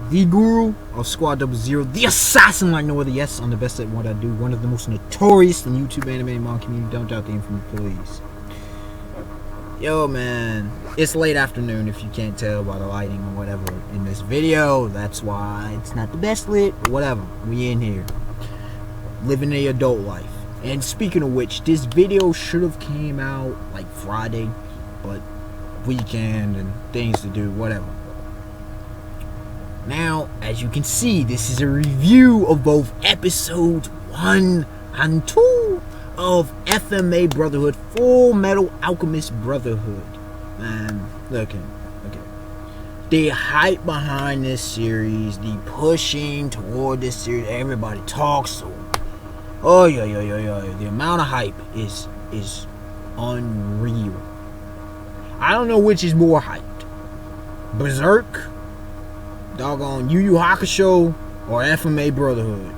the guru of Squad 00, the assassin like no other. Yes, I'm the best at what I do. One of the most notorious in YouTube anime and manga community. Don't doubt the infamy, please. Yo, man, it's late afternoon if you can't tell by the lighting or whatever in this video. That's why it's not the best lit, but whatever. We in here, living the adult life. And speaking of which, this video should have came out like Friday, but weekend and things to do, whatever. Now, as you can see, this is a review of both episodes 1 and 2 of FMA Brotherhood, Fullmetal Alchemist Brotherhood. Man, look at the hype behind this series, the pushing toward this series. Everybody talks so. Oh yeah. The amount of hype is unreal. I don't know which is more hyped. Berserk, doggone Yu Yu Hakusho, or FMA Brotherhood.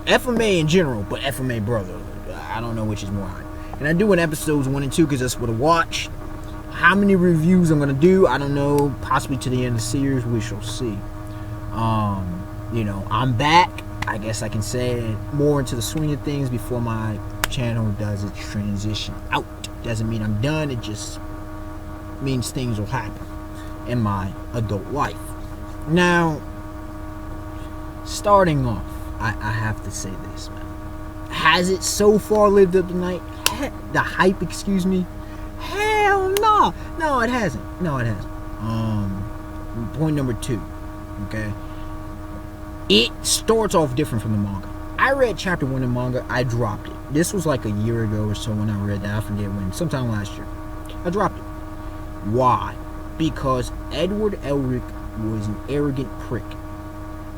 FMA in general, but FMA Brotherhood. I don't know which is more hyped. And I do in episodes 1 and 2 because that's what I watch. How many reviews I'm gonna do, I don't know. Possibly to the end of the series, we shall see. You know, I'm back. I guess I can say more into the swing of things before my channel does its transition out. Doesn't mean I'm done. It just means things will happen in my adult life. Now, starting off, I have to say this, man. Has it so far lived up to the hype? Excuse me. Hell no. No, it hasn't. Point number 2. Okay. It starts off different from the manga. I read chapter 1 in manga. I dropped it. This was like a year ago or so when I read that. I forget when. Sometime last year. I dropped it. Why? Because Edward Elric was an arrogant prick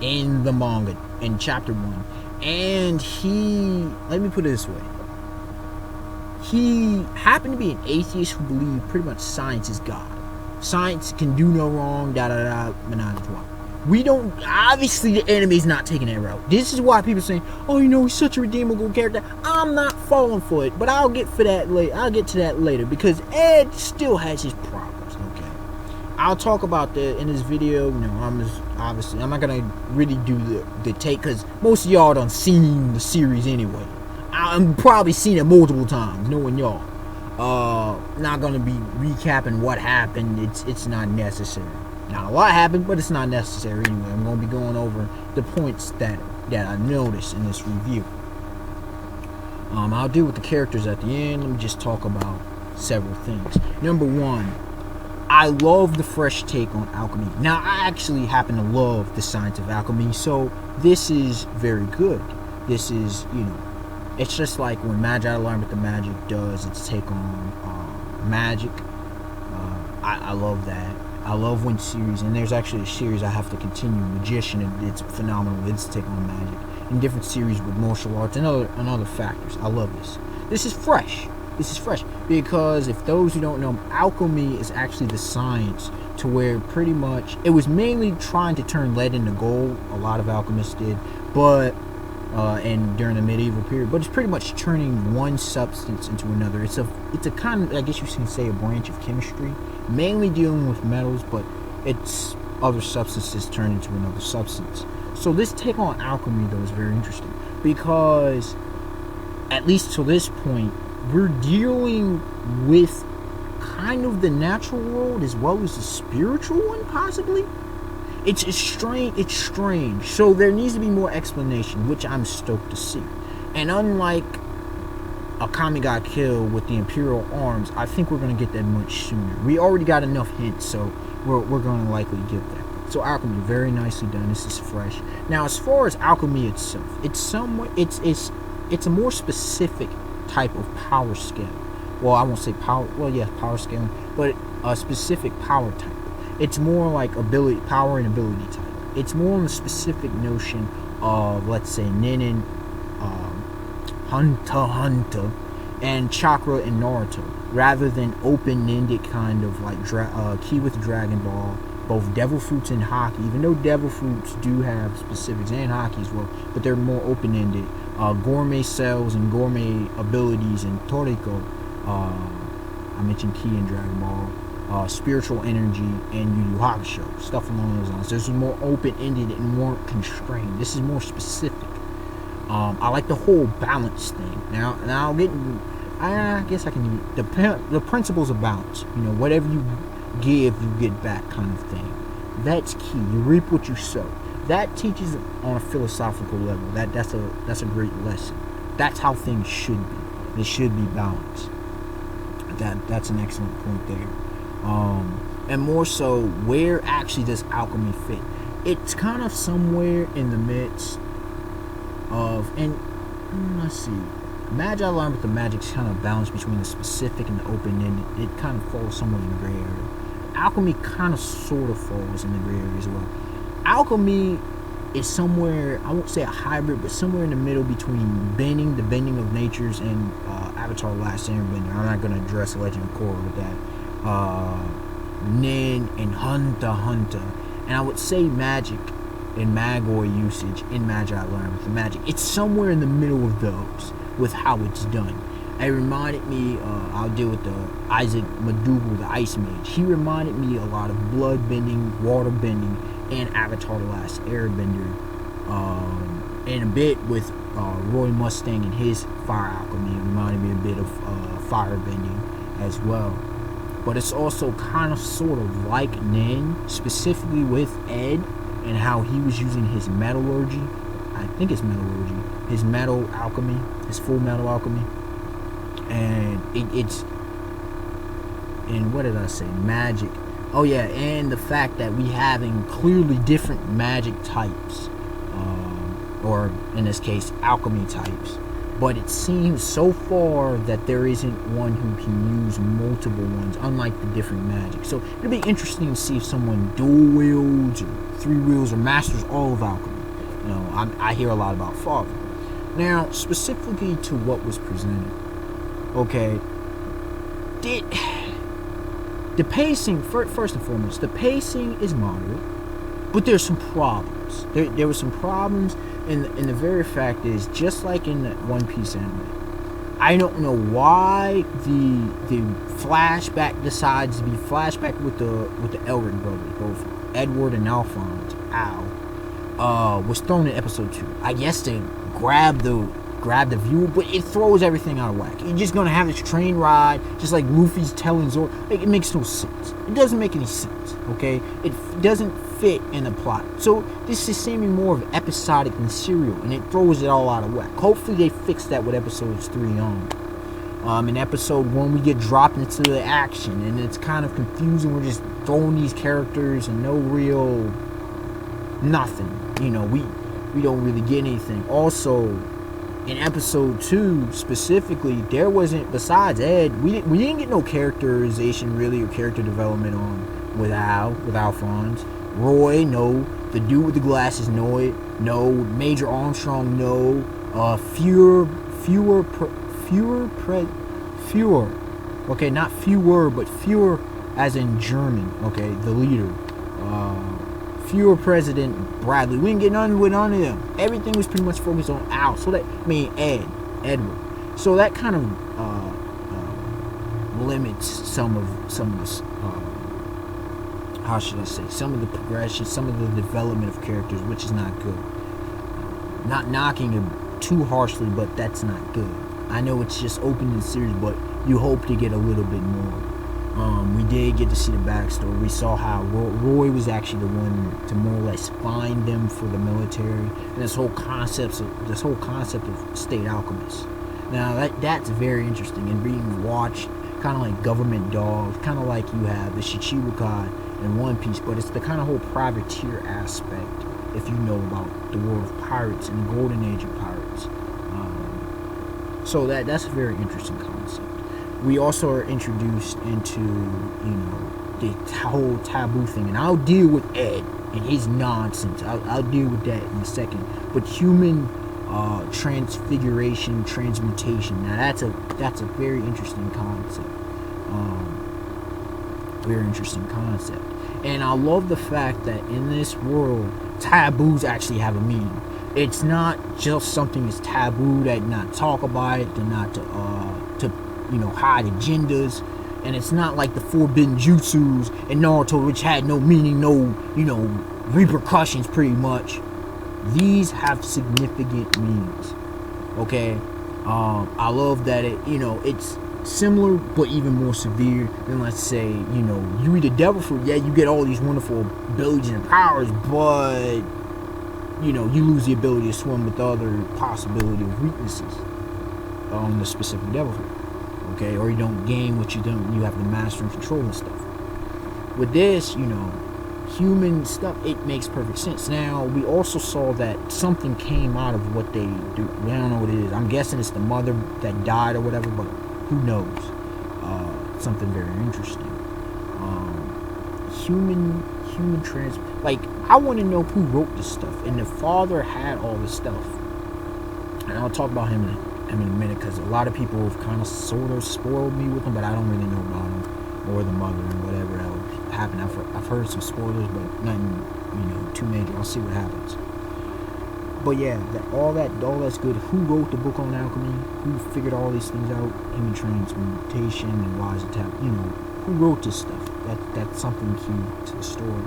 in the manga in chapter 1. And let me put it this way. He happened to be an atheist who believed pretty much science is God. Science can do no wrong, menage a trois. We don't, obviously the enemy's not taking that route. This is why people saying, oh, you know, he's such a redeemable character. I'm not falling for it, but I'll get to that later because Ed still has his problems, okay? I'll talk about that in this video. You know, I'm not gonna really do the take because most of y'all done seen the series anyway. I'm probably seen it multiple times, knowing y'all. Not gonna be recapping what happened. It's not necessary. Not a lot happened, but it's not necessary anyway. I'm going to be going over the points that I noticed in this review. I'll deal with the characters at the end. Let me just talk about several things. Number 1, I love the fresh take on alchemy. Now, I actually happen to love the science of alchemy, so this is very good. This is, you know, it's just like when Magi learned what the magic does, its take on magic. I love that. I love when series, and there's actually a series I have to continue, Magician, and it's phenomenal. It's take on magic in different series with martial arts and other factors. I love this. This is fresh. Because if those who don't know, alchemy is actually the science to where pretty much it was mainly trying to turn lead into gold. A lot of alchemists did, but and during the medieval period, but it's pretty much turning one substance into another. It's a kind of, I guess you can say, a branch of chemistry, mainly dealing with metals, but it's other substances turned into another substance. So this take on alchemy, though, is very interesting because, at least to this point, we're dealing with kind of the natural world as well as the spiritual one, possibly. It's strange. So there needs to be more explanation, which I'm stoked to see. And unlike a Kami got killed with the Imperial arms, I think we're going to get that much sooner. We already got enough hints, so we're going to likely get that. So alchemy, very nicely done. This is fresh. Now, as far as alchemy itself, it's a more specific type of power scale. Well, I won't say power. Well, yeah, power scaling, but a specific power type. It's more like power and ability type. It's more on the specific notion of, let's say, Nin, Hunter, and Chakra and Naruto, rather than open-ended kind of like Key with Dragon Ball, both Devil Fruits and Haki. Even though Devil Fruits do have specifics and Haki as well, but they're more open-ended. Gourmet cells and gourmet abilities in Toriko. I mentioned Key in Dragon Ball. spiritual energy, and Yu Yu Hakusho, stuff along those lines. This is more open-ended and more constrained. This is more specific. I like the whole balance thing. Now I'll get. I guess I can. The principles of balance. You know, whatever you give, you get back, kind of thing. That's key. You reap what you sow. That teaches on a philosophical level. That's a great lesson. That's how things should be. They should be balanced. That's an excellent point there. And more so, where actually does alchemy fit? It's kind of somewhere in the midst of, and let's see, Magi learned with the magic's kind of balance between the specific and the open-ended. It kind of falls somewhere in the gray area. Alchemy kind of sort of falls in the gray area as well. Alchemy is somewhere, I won't say a hybrid, but somewhere in the middle between the bending of natures, and Avatar: The Last Airbender. I'm not going to address Legend of Korra with that. Nin and Hunter x Hunter. And I would say magic and Magoi usage in Magi Learn with the magic. It's somewhere in the middle of those with how it's done. It reminded me, I'll deal with the Isaac Madugal, the Ice Mage. He reminded me a lot of blood bending, water bending, and Avatar: The Last Airbender. And a bit with Roy Mustang and his fire alchemy. It reminded me a bit of fire bending as well. But it's also kind of sort of like Nin, specifically with Ed and how he was using his metallurgy. I think it's metallurgy. His metal alchemy, his Fullmetal Alchemy. And it's, and what did I say? Magic. Oh yeah, and the fact that we having clearly different magic types, or in this case, alchemy types. But it seems so far that there isn't one who can use multiple ones, unlike the different magic. So it'll be interesting to see if someone dual wields, or three wields, or masters all of alchemy. You know, I hear a lot about Father. Now, specifically to what was presented. Okay, the pacing, first and foremost, the pacing is moderate, but there's some problems. There were some problems, and the very fact is, just like in the One Piece anime, I don't know why the flashback decides to be flashback with the Elric brothers, both Edward and Alphonse, was thrown in episode 2. I guess to grab the viewer, but it throws everything out of whack. You're just gonna have this train ride, just like Luffy's telling Zoro. It makes no sense. It doesn't make any sense, okay? It doesn't fit in the plot. So this is seeming more of episodic than serial, and it throws it all out of whack. Hopefully they fix that with episodes 3 on. In episode 1, we get dropped into the action, and it's kind of confusing. We're just throwing these characters and no real nothing. You know, we don't really get anything. Also, in episode 2 specifically, there wasn't, besides Ed, we didn't get no characterization really, or character development on with Alphonse. Roy, no. The dude with the glasses, no. Major Armstrong, no. Fewer. Okay, not fewer, but fewer as in German. Okay, the leader. Fewer President Bradley. We didn't get none with none of them. Everything was pretty much focused on Al. So that, Edward. So that kind of limits some of this. How should I say? Some of the progression, some of the development of characters, which is not good. Not knocking it too harshly, but that's not good. I know it's just open in series, but you hope to get a little bit more. We did get to see the backstory. We saw how Roy was actually the one to more or less find them for the military, and this whole concept of state alchemists. Now that's very interesting and being watched, kind of like government dogs, kind of like you have the Shichibukai in One Piece, but it's the kind of whole privateer aspect. If you know about the world of pirates and the golden age of pirates, so that's a very interesting concept. We also are introduced into, the whole taboo thing. And I'll deal with Ed and his nonsense. I'll deal with that in a second. But human transfiguration, transmutation. Now that's a very interesting concept. Very interesting concept. And I love the fact that in this world, taboos actually have a meaning. It's not just something that's taboo, that not talk about it, to not to hide agendas. And it's not like the forbidden jutsus in Naruto, which had no meaning, no, repercussions pretty much. These have significant meanings. Okay? I love that it's similar but even more severe than, let's say, you eat a devil fruit, yeah, you get all these wonderful abilities and powers, but you lose the ability to swim with the other possibility of weaknesses on the specific devil fruit. Okay, or you don't gain what you don't. You have to master and control and stuff. With this, human stuff, it makes perfect sense. Now, we also saw that something came out of what they do. We don't know what it is. I'm guessing it's the mother that died or whatever, but who knows? Something very interesting. Human trans. Like, I want to know who wrote this stuff, and the father had all this stuff. And I'll talk about him in a minute, because a lot of people have kind of sort of spoiled me with him, but I don't really know about him or the mother and whatever else happened. I've heard some spoilers, but nothing too major. I'll see what happens. But yeah, all that's good. Who wrote the book on alchemy? Who figured all these things out? Human transmutation and wise attack. Who wrote this stuff? That's something key to the story.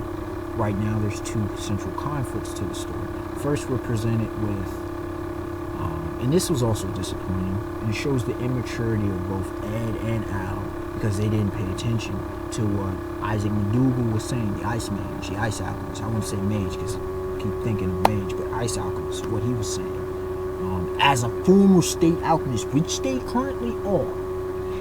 Right now, there's two central conflicts to the story. First, we're presented with, and this was also disappointing, and it shows the immaturity of both Ed and Al, because they didn't pay attention to what Isaac McDougal was saying, the Ice Mage, the Ice Alchemist. I wouldn't say Mage, because I keep thinking of Mage, but Ice Alchemist, what he was saying. As a former state alchemist, which they currently are,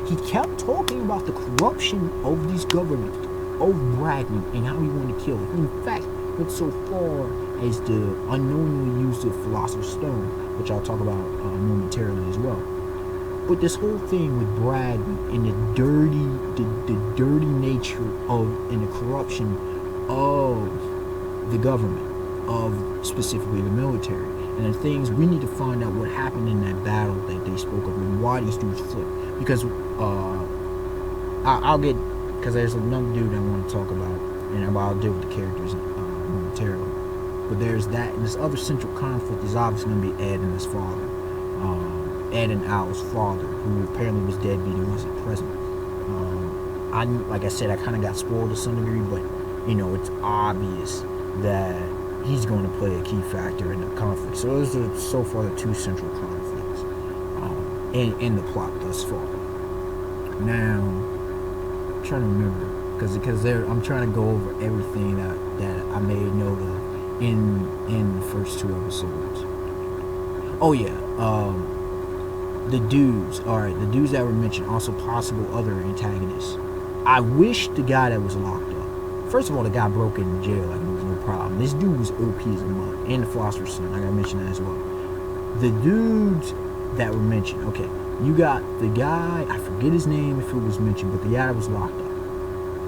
he kept talking about the corruption of these governments, of Bragman, and how he wanted to kill it. In fact, went so far as to unknowingly use the Philosopher's Stone, which I'll talk about momentarily as well. But this whole thing with Bragman and the dirty nature of and the corruption of the government, of specifically the military, and the things, we need to find out what happened in that battle that they spoke of and why these dudes flipped. Because I'll get, because there's another dude I want to talk about, and I'll deal with the characters momentarily. But there's that, and this other central conflict is obviously going to be Ed and his father. Ed and Al's father, who apparently was deadbeat and wasn't present. Like I said, I kind of got spoiled to some degree, but it's obvious that he's going to play a key factor in the conflict. So those are so far the two central conflicts in the plot thus far. Now, I'm trying to remember, because I'm trying to go over everything that I made note of in the first two episodes. Oh yeah, the dudes. Alright, the dudes that were mentioned, also possible other antagonists. I wish the guy that was locked up. First of all, the guy broke into jail like it was no problem. This dude was OP as a mug. And the Philosopher's Stone, I gotta mention that as well. The dudes that were mentioned, okay, you got the guy, I forget his name if it was mentioned, but the guy that was locked up.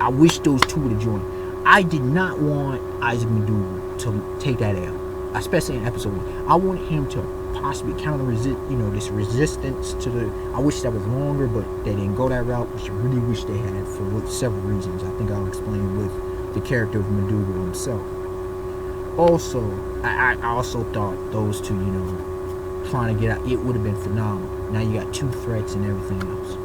I wish those two would have joined. I did not want Isaac McDougal to take that L, especially in episode 1. I wanted him to possibly counter-resist, this resistance to the... I wish that was longer, but they didn't go that route, which I really wish they had for several reasons. I think I'll explain with the character of McDougal himself. Also, I also thought those two, trying to get out, it would have been phenomenal. Now you got two threats and everything else.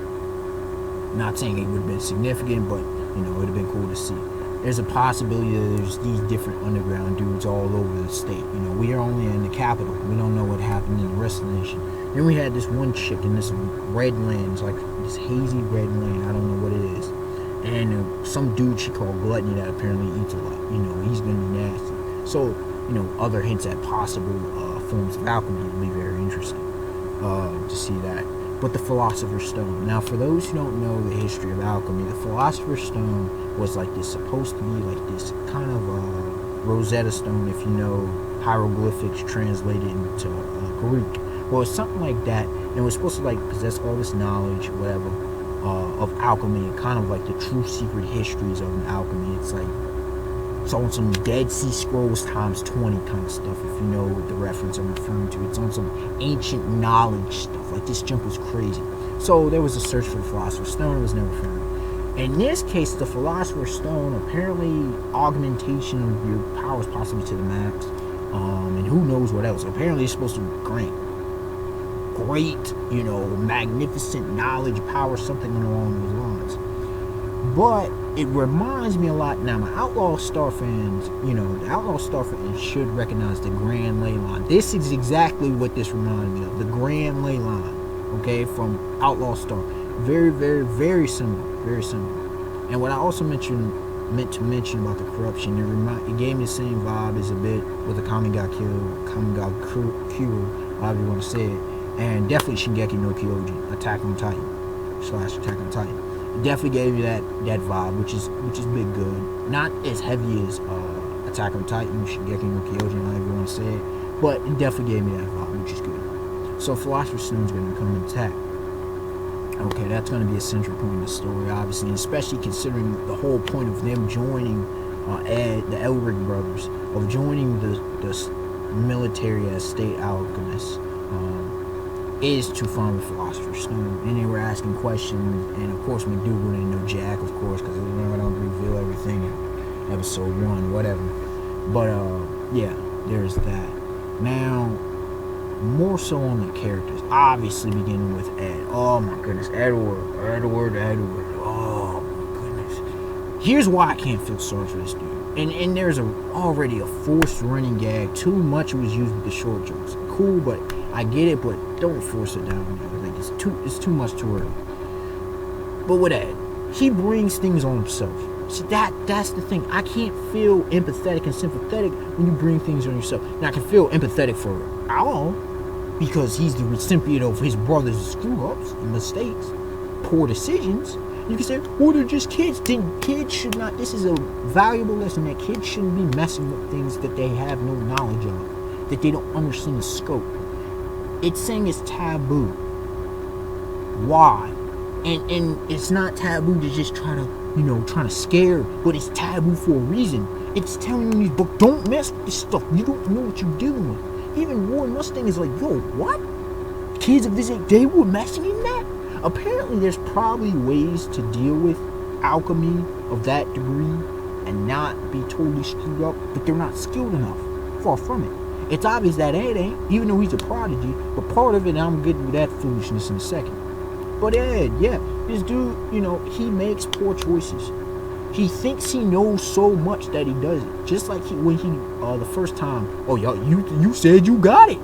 Not saying it would have been significant, but, it would have been cool to see. There's a possibility that there's these different underground dudes all over the state. We are only in the capital. We don't know what happened in the rest of the nation. Then we had this one chick in this red land. It's like this hazy red land. I don't know what it is. And some dude she called Gluttony that apparently eats a lot. He's going to be nasty. So, other hints at possible forms of alchemy will be very interesting to see that. But the Philosopher's Stone. Now, for those who don't know the history of alchemy, the Philosopher's Stone was like this, supposed to be like this kind of Rosetta Stone, if you know hieroglyphics translated into Greek. Well, it's something like that, and it was supposed to possess all this knowledge, whatever, of alchemy, and kind of like the true secret histories of an alchemy. It's like, it's on some Dead Sea Scrolls times 20 kind of stuff, if you know the reference I'm referring to. It's on some ancient knowledge stuff. Like, this jump was crazy. So there was a search for the Philosopher's Stone. It was never found. In this case, the Philosopher's Stone, apparently augmentation of your powers possibly to the max, and who knows what else. Apparently it's supposed to grant great, magnificent knowledge, power, something along those lines. But it reminds me a lot. Now, my Outlaw Star fans, the Outlaw Star fans should recognize the Grand Ley line. This is exactly what this reminded me of. The Grand Ley line, okay, from Outlaw Star. Very, very, very similar. Very similar. And what I also meant to mention about the corruption, it gave me the same vibe as a bit with the Kami got killed, however you want to say it. And definitely Shingeki no Kyojin, Attack on Titan / Attack on Titan. It definitely gave you that vibe, which is big good. Not as heavy as Attack on Titan, Shingeki no Kyojin, however you want to say it, but it definitely gave me that vibe, which is good. So Philosopher's Stone's going to come and attack. Okay, that's going to be a central point in the story, obviously, and especially considering the whole point of them joining the Elric brothers, of joining the military as state alchemists. Is to find the Philosopher's Stone. And they were asking questions, and of course McDougal didn't know Jack, of course, because they don't reveal everything in episode 1, whatever. But yeah, there's that. Now, more so on the characters. Obviously beginning with Ed. Oh my goodness, Edward. Oh my goodness. Here's why I can't feel sorry for this dude. And there's already a forced running gag. Too much was used with the short jokes. Cool, but I get it, but don't force it down me. Like it's too much too early. But with Ed, he brings things on himself. See, that's the thing. I can't feel empathetic and sympathetic when you bring things on yourself. Now I can feel empathetic for Al because he's the recipient of his brother's screw-ups and mistakes, poor decisions. You can say, well, they're just kids. Then kids should not. This is a valuable lesson that kids shouldn't be messing with things that they have no knowledge of, that they don't understand the scope. It's saying it's taboo. Why? And it's not taboo to just try to scare, but it's taboo for a reason. It's telling you in these books, don't mess with this stuff. You don't know what you're dealing with. Even Roy Mustang is like, yo, what? Kids of this age, they were messing in that? Apparently, there's probably ways to deal with alchemy of that degree and not be totally screwed up, but they're not skilled enough. Far from it. It's obvious that Ed ain't, even though he's a prodigy, but part of it, I'm getting to that foolishness in a second. But Ed, yeah, this dude, he makes poor choices. He thinks he knows so much that he doesn't. Just like when he the first time, oh, yo, you said you got it.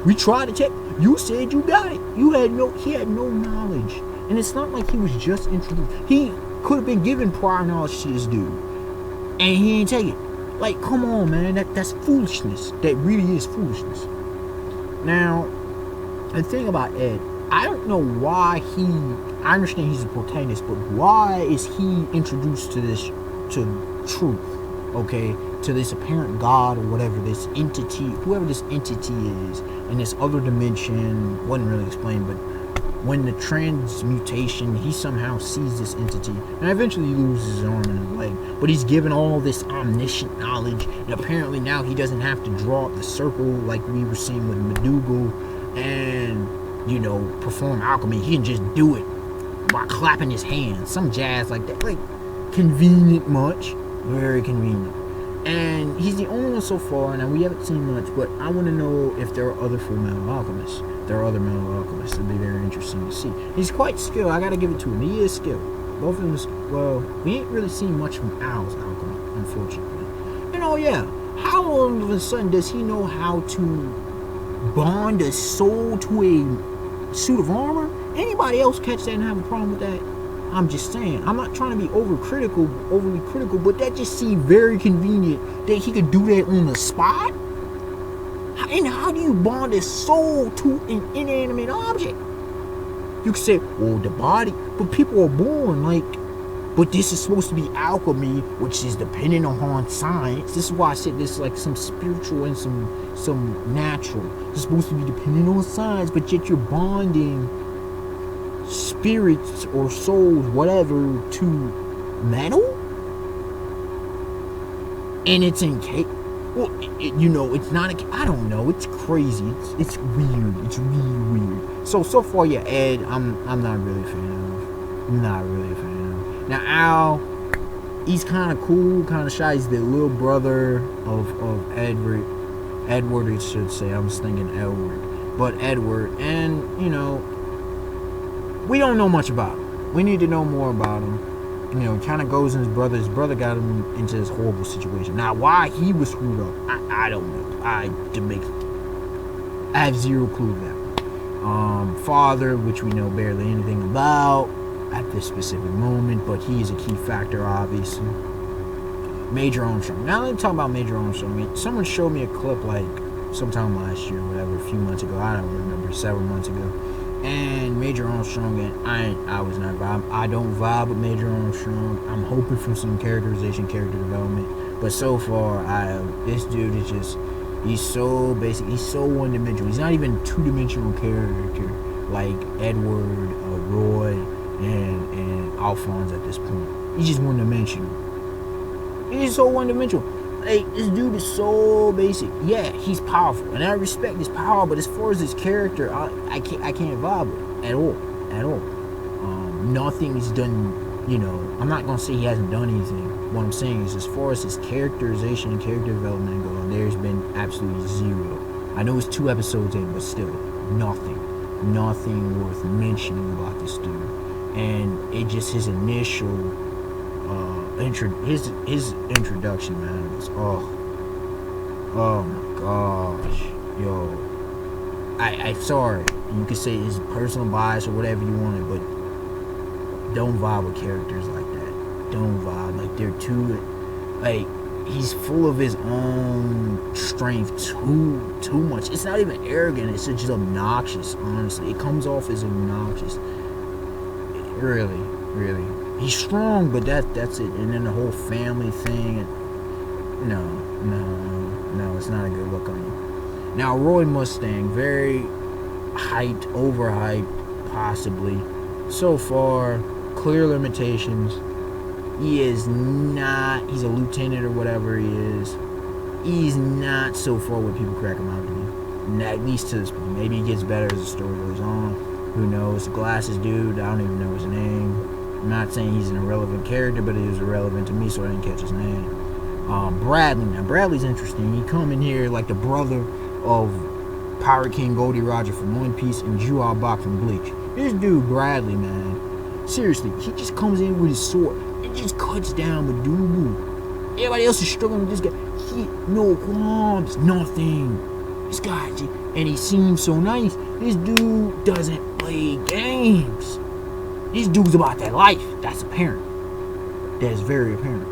We tried to check. You said you got it. He had no knowledge. And it's not like he was just introduced. He could have been given prior knowledge to this dude. And he ain't take it. Like, come on, man. That's foolishness. That really is foolishness. Now, the thing about Ed, I don't know why I understand he's a protagonist, but why is he introduced to truth, okay? To this apparent God or whatever, this entity, whoever this entity is, in this other dimension, wasn't really explained, but when the transmutation, he somehow sees this entity, and eventually he loses his arm and his leg, but he's given all this omniscient knowledge, and apparently now he doesn't have to draw up the circle like we were seeing with McDougal, and, perform alchemy. He can just do it by clapping his hands, some jazz like that. Like, convenient much, very convenient. And he's the only one so far. Now, we haven't seen much, but I want to know if there are other Fullmetal Alchemists. There are other Metal Alchemists. It'd be very interesting to see. He's quite skilled. I gotta give it to him. He is skilled. Both of them we ain't really seen much from Al's alchemy, unfortunately. And oh yeah, how all of a sudden does he know how to bond a soul to a suit of armor? Anybody else catch that and have a problem with that? I'm just saying. I'm not trying to be overly critical, but that just seemed very convenient that he could do that on the spot. And how do you bond a soul to an inanimate object? You could say, well, the body, but people are born but this is supposed to be alchemy, which is dependent on science. This is why I said this is like some spiritual and some natural. It's supposed to be dependent on science, but yet you're bonding spirits or souls, whatever, to metal? And it's in cake. Well, it's not I don't know. It's crazy. It's weird. It's really weird. So far, yeah, Ed, I'm not really a fan of. Now, Al, he's kind of cool, kind of shy. He's the little brother of Edward. Edward, I should say. I was thinking Edward. But Edward. And, we don't know much about him. We need to know more about him. You know, kind of goes in his brother. His brother got him into this horrible situation. Now, why he was screwed up, I don't know. I have zero clue of that. Father, which we know barely anything about at this specific moment, but he is a key factor, obviously. Major Armstrong. Now, let me talk about Major Armstrong. I mean, someone showed me a clip like sometime last year, whatever, a few months ago. I don't remember, several months ago. And Major Armstrong, and I was not vibe. I don't vibe with Major Armstrong. I'm hoping for some characterization, character development. But so far, this dude is just, he's so basic. He's so one-dimensional. He's not even two-dimensional character like Edward, Roy, and Alphonse at this point. He's just one-dimensional. He's so one-dimensional. Like, this dude is so basic. Yeah, he's powerful, and I respect his power. But as far as his character, I can't vibe with him at all. Nothing he's done. You know, I'm not gonna say he hasn't done anything. What I'm saying is, as far as his characterization and character development go, there's been absolutely zero. I know it's 2 episodes in, but still, nothing worth mentioning about this dude. And it just his initial. His introduction, man, was oh my gosh, yo. I'm sorry. You could say it's personal bias or whatever you wanted, but don't vibe with characters like that. Don't vibe like they're too like he's full of his own strength too much. It's not even arrogant. It's just obnoxious. Honestly, it comes off as obnoxious. Really. He's strong, but that's it. And then the whole family thing. No, it's not a good look on you. Now, Roy Mustang, very hyped, overhyped, possibly. So far, clear limitations. He is not. He's a lieutenant or whatever he is. He's not so far what people crack him out to be. At least to this point. Maybe he gets better as the story goes on. Who knows? Glasses dude. I don't even know his name. I'm not saying he's an irrelevant character, but he was irrelevant to me, so I didn't catch his name. Bradley. Now, Bradley's interesting. He come in here like the brother of Pirate King Goldie Roger from One Piece and Ju Bach from Bleach. This dude, Bradley, man. Seriously, he just comes in with his sword and just cuts down with Dubu. Everybody else is struggling with this guy. He, no qualms, nothing. This guy, and he seems so nice. This dude doesn't play games. This dude's about that life. That's apparent. That is very apparent.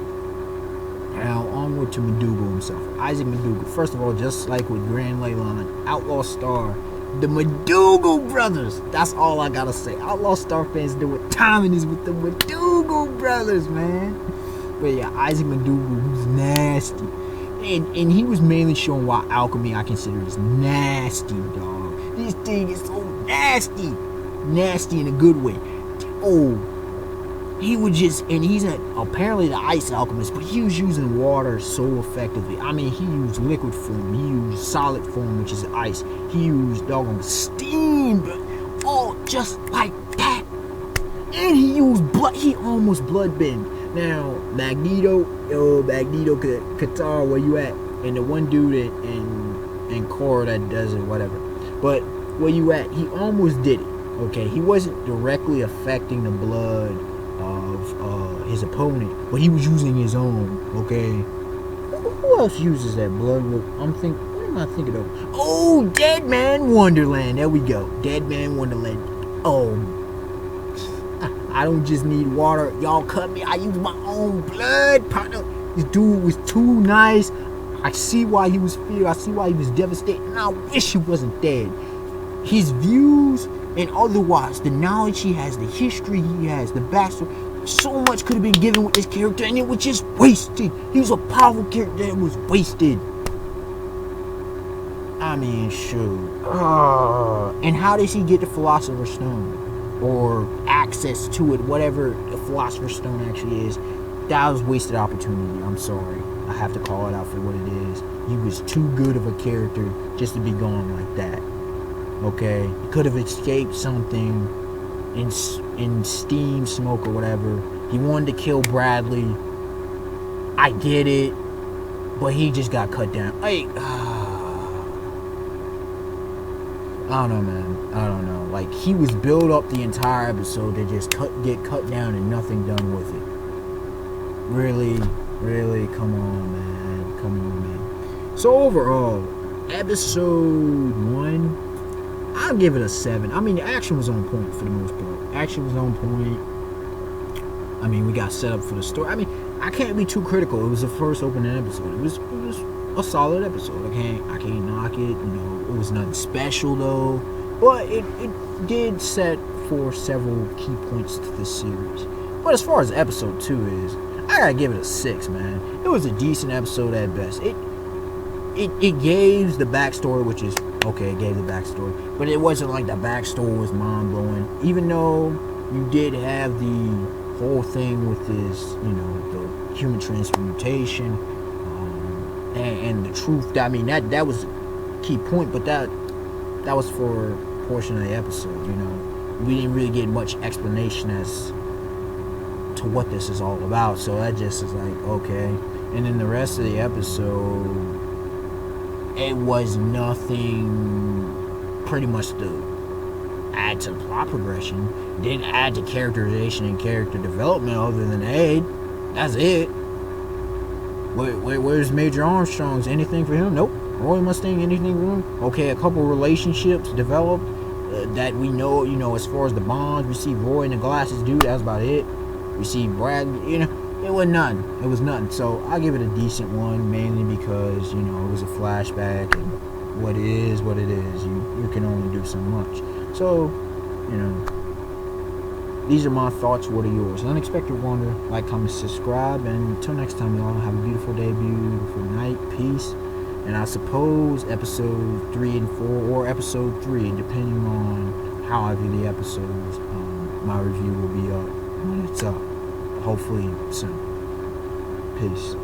Now, onward to Madugo himself. Isaac Madugo. First of all, just like with Grand Leyline, Outlaw Star, the Madugo brothers. That's all I gotta say. Outlaw Star fans know what time it is with the Madugo brothers, man. But yeah, Isaac Madugo, who's nasty. And he was mainly showing why Alchemy, I consider, is nasty, dog. This thing is so nasty. Nasty in a good way. Oh, he would just, and he's apparently the ice alchemist, but he was using water so effectively. I mean, he used liquid form, he used solid form, which is ice. He used doggone steam, oh, just like that. And he used blood. He almost bloodbend. Now, Magneto, Qatar, where you at? And the one dude in Korra that does it, whatever. But where you at? He almost did it. Okay, he wasn't directly affecting the blood of his opponent, but he was using his own. Okay, who else uses that blood? I'm thinking, what am I thinking of? Oh, Dead Man Wonderland. There we go, Dead Man Wonderland. Oh, I don't just need water. Y'all cut me. I use my own blood, partner. This dude was too nice. I see why he was feared. I see why he was devastated. And I wish he wasn't dead. His views. And otherwise, the knowledge he has, the history he has, the backstory, so much could have been given with this character, and it was just wasted. He was a powerful character that was wasted. I mean, shoot. And how does he get the Philosopher's Stone? Or access to it, whatever the Philosopher's Stone actually is. That was wasted opportunity. I'm sorry. I have to call it out for what it is. He was too good of a character just to be going like that. Okay, he could have escaped something in steam, smoke, or whatever. He wanted to kill Bradley. I get it, but he just got cut down. Like, I don't know, man. I don't know. Like, he was built up the entire episode to just get cut down and nothing done with it. Really, come on, man. Come on, man. So overall, episode 1, I'll give it a 7. I mean, the action was on point for the most part. Action was on point. I mean, we got set up for the story. I mean, I can't be too critical. It was the first opening episode. It was a solid episode. I can't knock it. It was nothing special though. But it did set for several key points to this series. But as far as episode 2 is, I gotta give it a 6, man. It was a decent episode at best. It gave the backstory, which is okay. It gave the backstory, but it wasn't like the backstory was mind blowing. Even though you did have the whole thing with this, the human transmutation and the truth. I mean, that was a key point, but that was for a portion of the episode. We didn't really get much explanation as to what this is all about, so that just is like, okay. And then the rest of the episode, it was nothing pretty much to add to plot progression. Didn't add to characterization and character development other than aid. That's it. Where's Major Armstrong's? Anything for him? Nope. Roy Mustang, anything for him? Okay, a couple relationships developed that we know, as far as the bonds. We see Roy and the glasses dude, that's about it. We see Brad, it was nothing. It was nothing. So I give it a decent one, mainly because, it was a flashback, and what it is. You can only do so much. So, these are my thoughts. What are yours? Unexpected Wonder. Like, comment, subscribe, and until next time, y'all, have a beautiful day, beautiful night, peace. And I suppose episode 3 and 4, or episode 3, depending on how I view the episodes, my review will be up when it's up. Hopefully soon. Peace.